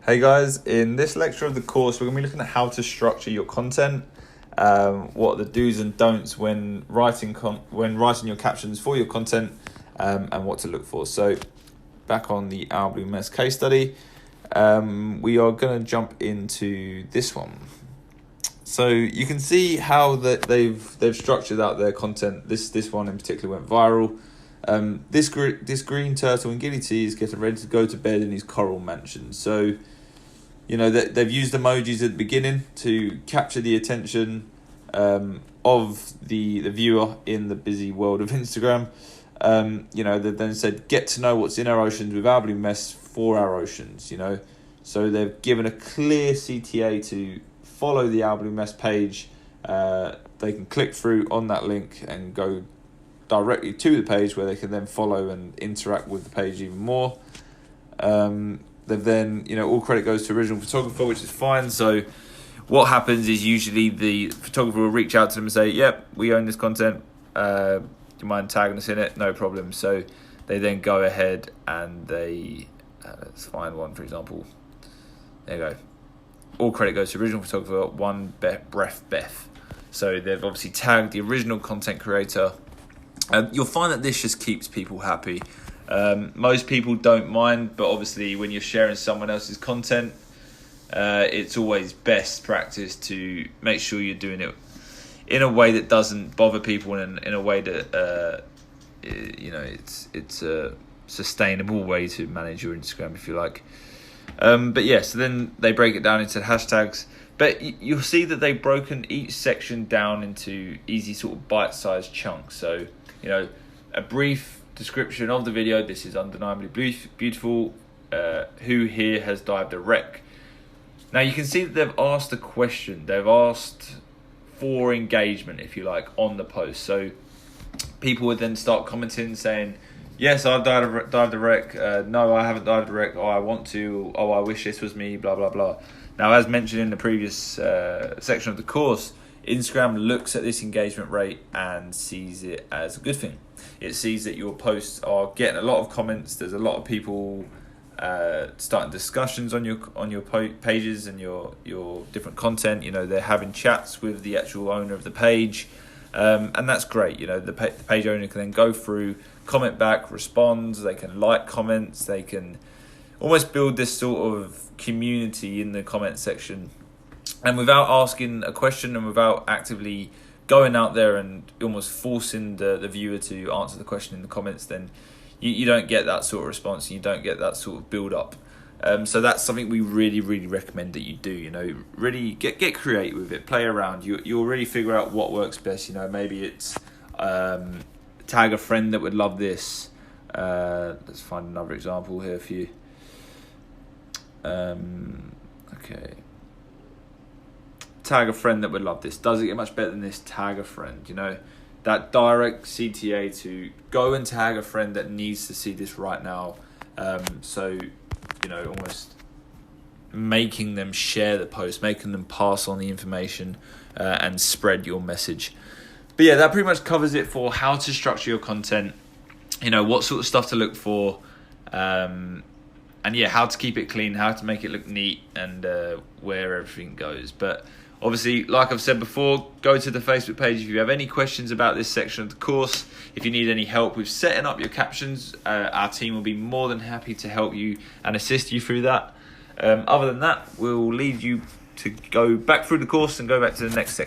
Hey guys, in this lecture of the course, we're going to be looking at how to structure your content, what are the do's and don'ts when writing your captions for your content, and what to look for. So, back on the Our Blue Mess case study, we are going to jump into this one. So you can see how that they've structured out their content. This one in particular went viral. This green turtle in Gilly T is getting ready to go to bed in his coral mansion. So, you know, they've used emojis at the beginning to capture the attention of the viewer in the busy world of Instagram. They've then said, get to know what's in our oceans with Our Blue Mess for our oceans, So they've given a clear CTA to follow the Our Blue Mess page. They can click through on that link and go directly to the page where they can then follow and interact with the page even more. They've then, all credit goes to original photographer, which is fine. So what happens is usually the photographer will reach out to them and say, yep, we own this content. Do you mind tagging us in it? No problem. So they then go ahead and they, let's find one, for example. There you go. All credit goes to original photographer, one breath Beth. So they've obviously tagged the original content creator. You'll find that this just keeps people happy. Most people don't mind, but obviously when you're sharing someone else's content, it's always best practice to make sure you're doing it in a way that doesn't bother people and in a way that it's a sustainable way to manage your Instagram, if you like. So then they break it down into hashtags. But you'll see that they've broken each section down into easy sort of bite-sized chunks. So, a brief description of the video. This is undeniably beautiful. Who here has dived a wreck? Now you can see that they've asked a question. They've asked for engagement, if you like, on the post. So people would then start commenting saying, yes, I've dived a wreck. No, I haven't dived a wreck. Oh, I want to. Oh, I wish this was me, blah, blah, blah. Now, as mentioned in the previous section of the course, Instagram looks at this engagement rate and sees it as a good thing. It sees that your posts are getting a lot of comments. There's a lot of people starting discussions on your pages and your different content. They're having chats with the actual owner of the page, and that's great. The page owner can then go through, comment back, respond. They can like comments. They can almost build this sort of community in the comment section, and without asking a question and without actively going out there and almost forcing the viewer to answer the question in the comments, then you don't get that sort of response and you don't get that sort of build up. So that's something we really, really recommend that you do. Really get creative with it, play around. You'll really figure out what works best. Maybe it's tag a friend that would love this. Let's find another example here for you. Okay. Tag a friend that would love this. Does it get much better than this? Tag a friend. That direct CTA to go and tag a friend that needs to see this right now. Almost making them share the post, making them pass on the information and spread your message. But yeah, that pretty much covers it for how to structure your content. What sort of stuff to look for. And how to keep it clean, how to make it look neat, and where everything goes. But obviously, like I've said before, go to the Facebook page if you have any questions about this section of the course. If you need any help with setting up your captions, our team will be more than happy to help you and assist you through that. Other than that, we'll leave you to go back through the course and go back to the next section.